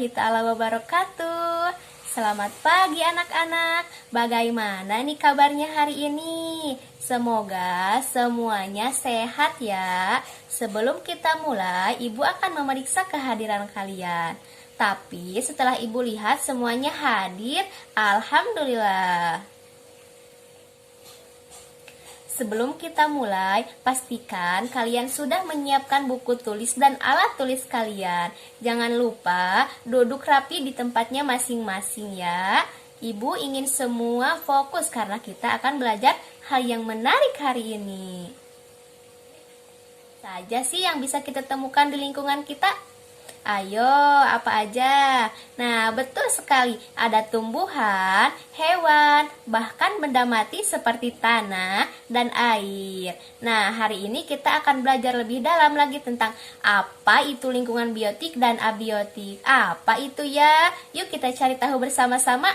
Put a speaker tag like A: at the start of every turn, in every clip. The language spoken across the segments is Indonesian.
A: warahmatullahi ta'ala wabarakatuh. Selamat pagi anak-anak. Bagaimana nih kabarnya hari ini? Semoga semuanya sehat ya. Sebelum kita mulai, Ibu akan memeriksa kehadiran kalian. Tapi setelah Ibu lihat semuanya hadir, alhamdulillah. Sebelum kita mulai, pastikan kalian sudah menyiapkan buku tulis dan alat tulis kalian. Jangan lupa duduk rapi di tempatnya masing-masing ya. Ibu ingin semua fokus karena kita akan belajar hal yang menarik hari ini. Saja sih yang bisa kita temukan di lingkungan kita? Ayo, apa aja? Nah, betul sekali. Ada tumbuhan, hewan, bahkan benda mati seperti tanah dan air. Nah, hari ini kita akan belajar lebih dalam lagi tentang apa itu lingkungan biotik dan abiotik. Apa itu ya? Yuk kita cari tahu bersama-sama.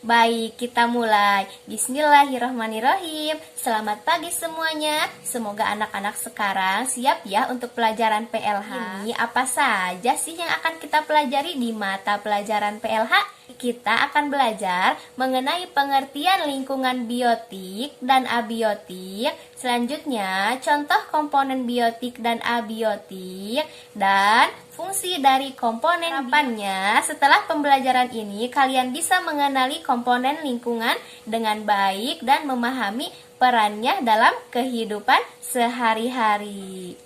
A: Baik, kita mulai. Bismillahirrahmanirrahim. Selamat pagi semuanya. Semoga anak-anak sekarang siap ya untuk pelajaran PLH. Ini apa saja sih yang akan kita pelajari di mata pelajaran PLH? Kita akan belajar mengenai pengertian lingkungan biotik dan abiotik. Selanjutnya, contoh komponen biotik dan abiotik dan fungsi dari komponen harapannya. Setelah pembelajaran ini, kalian bisa mengenali komponen lingkungan dengan baik dan memahami perannya dalam kehidupan sehari-hari.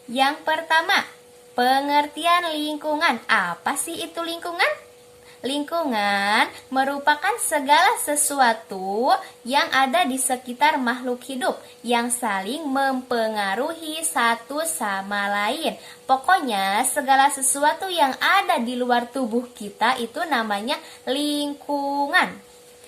A: Yang pertama, pengertian lingkungan. Apa sih itu lingkungan? Lingkungan merupakan segala sesuatu yang ada di sekitar makhluk hidup yang saling mempengaruhi satu sama lain. Pokoknya segala sesuatu yang ada di luar tubuh kita itu namanya lingkungan.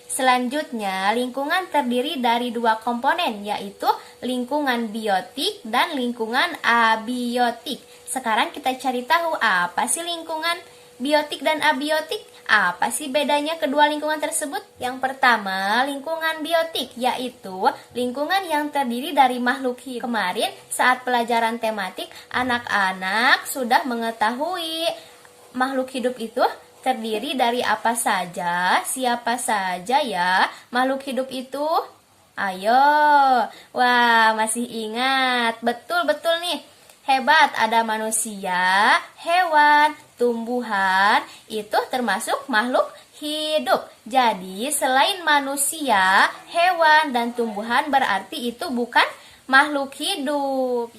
A: Selanjutnya, lingkungan terdiri dari dua komponen, yaitu lingkungan biotik dan lingkungan abiotik. Sekarang kita cari tahu apa sih lingkungan biotik dan abiotik. Apa sih bedanya kedua lingkungan tersebut? Yang pertama, lingkungan biotik, yaitu lingkungan yang terdiri dari makhluk hidup. Kemarin saat pelajaran tematik, anak-anak sudah mengetahui makhluk hidup itu terdiri dari apa saja, siapa saja ya makhluk hidup itu. Ayo, wah masih ingat, betul-betul nih. Hebat, ada manusia, hewan, tumbuhan, itu termasuk makhluk hidup. Jadi selain manusia, hewan, dan tumbuhan berarti itu bukan makhluk hidup.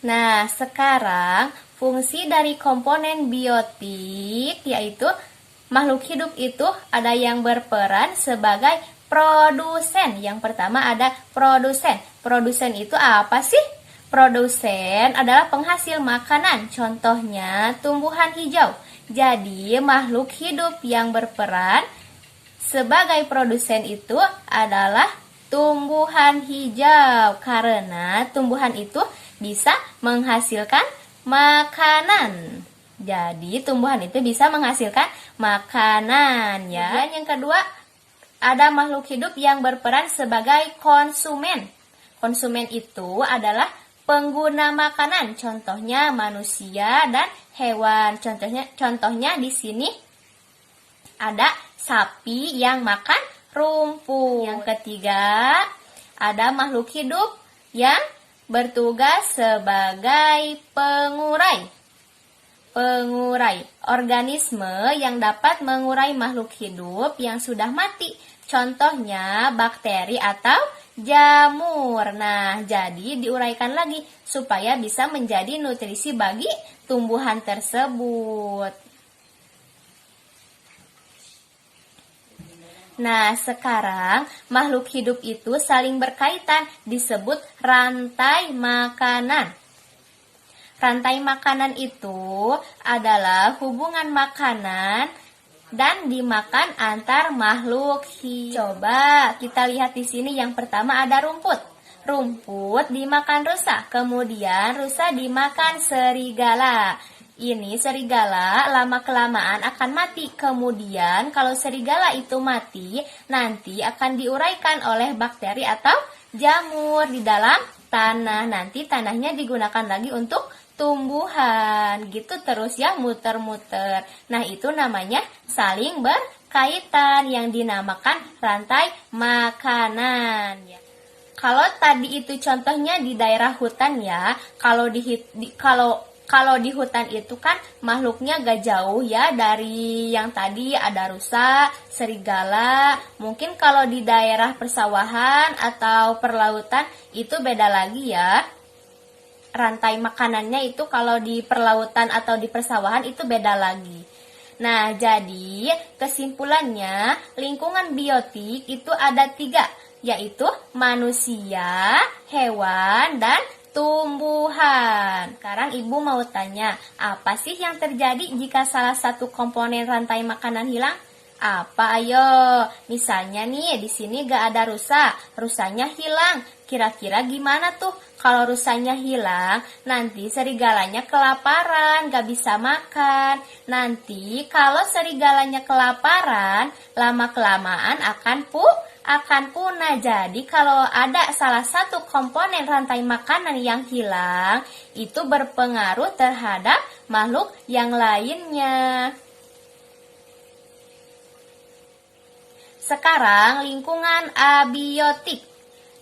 A: Nah, sekarang fungsi dari komponen biotik, yaitu makhluk hidup itu ada yang berperan sebagai produsen. Yang pertama ada produsen. Produsen itu apa sih? Produsen adalah penghasil makanan, contohnya tumbuhan hijau. Jadi, makhluk hidup yang berperan sebagai produsen itu adalah tumbuhan hijau, karena tumbuhan itu bisa menghasilkan makanan. Jadi, tumbuhan itu bisa menghasilkan makanan ya. Dan yang kedua, ada makhluk hidup yang berperan sebagai konsumen. Konsumen itu adalah pengguna makanan, contohnya manusia dan hewan. Contohnya di sini ada sapi yang makan rumput. Yang ketiga, ada makhluk hidup yang bertugas sebagai pengurai. Pengurai, organisme yang dapat mengurai makhluk hidup yang sudah mati. Contohnya bakteri atau jamur. Nah, jadi diuraikan lagi supaya bisa menjadi nutrisi bagi tumbuhan tersebut. Nah, sekarang makhluk hidup itu saling berkaitan, disebut rantai makanan. Rantai makanan itu adalah hubungan makanan dan dimakan antar makhluk hidup. Coba kita lihat di sini, yang pertama ada rumput. Rumput dimakan rusa, kemudian rusa dimakan serigala. Ini serigala lama-kelamaan akan mati. Kemudian kalau serigala itu mati, nanti akan diuraikan oleh bakteri atau jamur di dalam tanah. Nanti tanahnya digunakan lagi untuk tumbuhan. Gitu terus ya, muter-muter. Nah, itu namanya saling berkaitan yang dinamakan rantai makanan ya. Kalau tadi itu contohnya di daerah hutan ya, kalau di hutan itu kan makhluknya gak jauh ya dari yang tadi, ada rusa, serigala. Mungkin kalau di daerah persawahan atau perlautan itu beda lagi ya. Rantai makanannya itu kalau di perlautan atau di persawahan itu beda lagi. Nah, jadi kesimpulannya lingkungan biotik itu ada 3, yaitu manusia, hewan, dan tumbuhan. Sekarang ibu mau tanya, apa sih yang terjadi jika salah satu komponen rantai makanan hilang? Apa ayo? Misalnya nih, di sini gak ada rusa, rusanya hilang. Kira-kira gimana tuh? Kalau rusanya hilang, nanti serigalanya kelaparan, gak bisa makan. Nanti kalau serigalanya kelaparan, lama-kelamaan akan punah. Jadi kalau ada salah satu komponen rantai makanan yang hilang, itu berpengaruh terhadap makhluk yang lainnya. Sekarang lingkungan abiotik.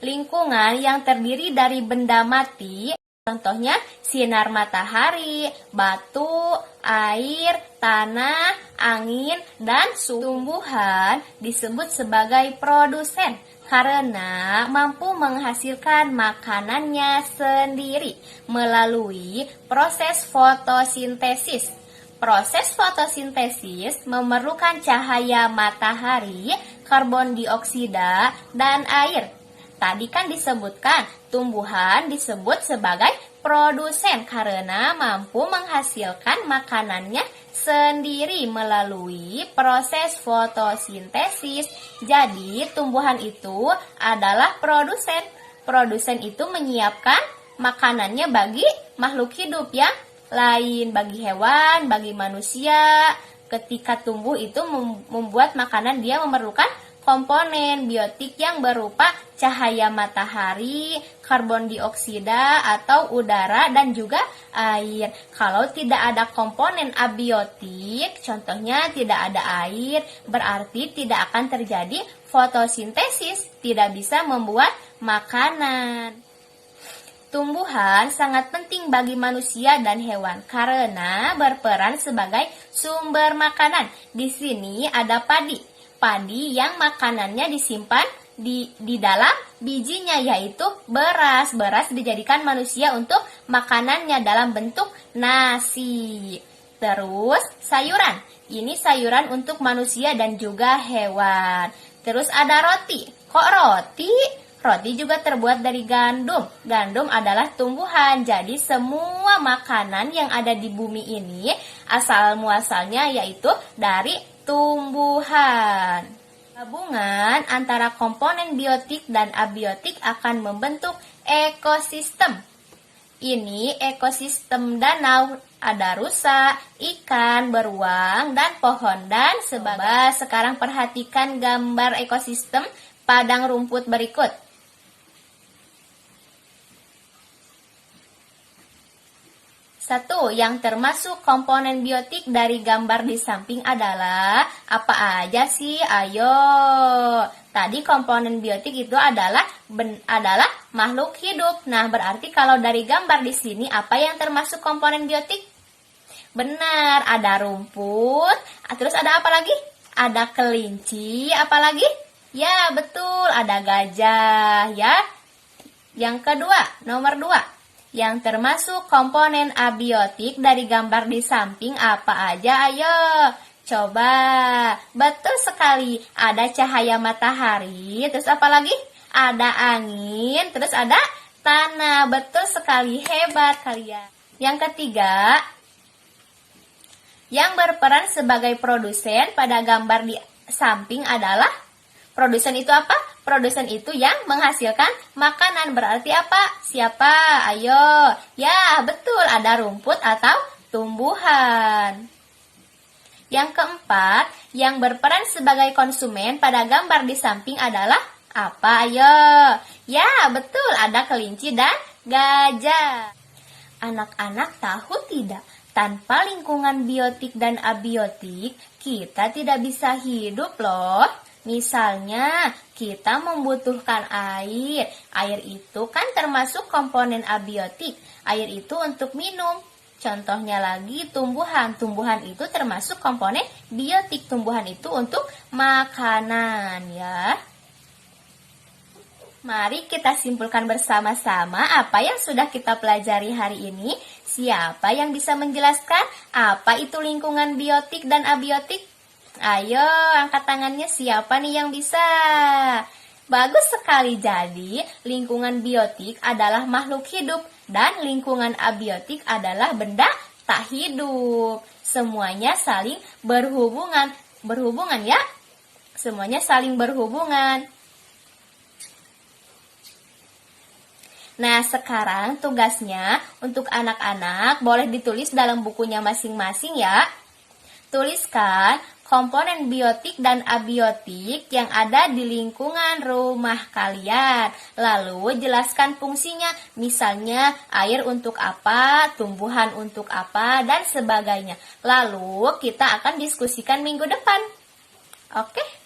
A: Lingkungan yang terdiri dari benda mati, contohnya sinar matahari, batu, air, tanah, angin, dan tumbuhan disebut sebagai produsen karena mampu menghasilkan makanannya sendiri melalui proses fotosintesis. Proses fotosintesis memerlukan cahaya matahari, karbon dioksida, dan air. Tadi kan disebutkan tumbuhan disebut sebagai produsen karena mampu menghasilkan makanannya sendiri melalui proses fotosintesis. Jadi tumbuhan itu adalah produsen. Produsen itu menyiapkan makanannya bagi makhluk hidup yang lain, bagi hewan, bagi manusia. Ketika tumbuh itu membuat makanan, dia memerlukan komponen biotik yang berupa cahaya matahari, karbon dioksida atau udara, dan juga air. Kalau tidak ada komponen abiotik, contohnya tidak ada air, berarti tidak akan terjadi fotosintesis, tidak bisa membuat makanan. Tumbuhan sangat penting bagi manusia dan hewan karena berperan sebagai sumber makanan. Di sini ada padi. Padi yang makanannya disimpan di dalam bijinya, yaitu beras. Beras dijadikan manusia untuk makanannya dalam bentuk nasi. Terus sayuran. Ini sayuran untuk manusia dan juga hewan. Terus ada roti. Kok roti? Roti juga terbuat dari gandum. Gandum adalah tumbuhan. Jadi semua makanan yang ada di bumi ini asal muasalnya yaitu dari tumbuhan. Gabungan antara komponen biotik dan abiotik akan membentuk ekosistem. Ini ekosistem danau, ada rusa, ikan, beruang, dan pohon dan sebagainya. Sekarang perhatikan gambar ekosistem padang rumput berikut. Satu, yang termasuk komponen biotik dari gambar di samping adalah apa aja sih? Ayo. Tadi komponen biotik itu adalah makhluk hidup. Nah, berarti kalau dari gambar di sini apa yang termasuk komponen biotik? Benar, ada rumput. Terus ada apa lagi? Ada kelinci, apa lagi? Ya, betul, ada gajah ya. Yang kedua, nomor 2. Yang termasuk komponen abiotik dari gambar di samping apa aja? Ayo, coba. Betul sekali, ada cahaya matahari, terus apa lagi? Ada angin, terus ada tanah. Betul sekali, hebat kalian. Yang ketiga, yang berperan sebagai produsen pada gambar di samping adalah, produsen itu apa? Produsen itu yang menghasilkan makanan. Berarti apa? Siapa? Ayo. Ya, betul. Ada rumput atau tumbuhan. Yang keempat, yang berperan sebagai konsumen pada gambar di samping adalah apa? Ayo. Ya, betul. Ada kelinci dan gajah. Anak-anak tahu tidak? Tanpa lingkungan biotik dan abiotik, kita tidak bisa hidup loh. Misalnya, kita membutuhkan air. Air itu kan termasuk komponen abiotik. Air itu untuk minum. Contohnya lagi tumbuhan. Tumbuhan itu termasuk komponen biotik. Tumbuhan itu untuk makanan ya. Mari kita simpulkan bersama-sama apa yang sudah kita pelajari hari ini. Siapa yang bisa menjelaskan apa itu lingkungan biotik dan abiotik? Ayo, angkat tangannya, siapa nih yang bisa? Bagus sekali. Jadi, lingkungan biotik adalah makhluk hidup dan lingkungan abiotik adalah benda tak hidup. Semuanya saling berhubungan. Berhubungan ya? Semuanya saling berhubungan. Nah, sekarang tugasnya untuk anak-anak boleh ditulis dalam bukunya masing-masing ya. Tuliskan komponen biotik dan abiotik yang ada di lingkungan rumah kalian. Lalu jelaskan fungsinya, misalnya air untuk apa, tumbuhan untuk apa, dan sebagainya. Lalu kita akan diskusikan minggu depan. Oke?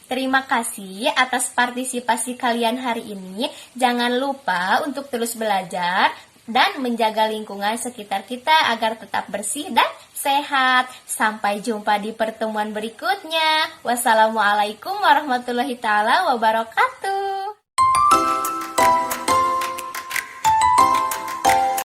A: Terima kasih atas partisipasi kalian hari ini. Jangan lupa untuk terus belajar dan menjaga lingkungan sekitar kita agar tetap bersih dan sehat. Sampai jumpa di pertemuan berikutnya. Wassalamualaikum warahmatullahi wabarakatuh.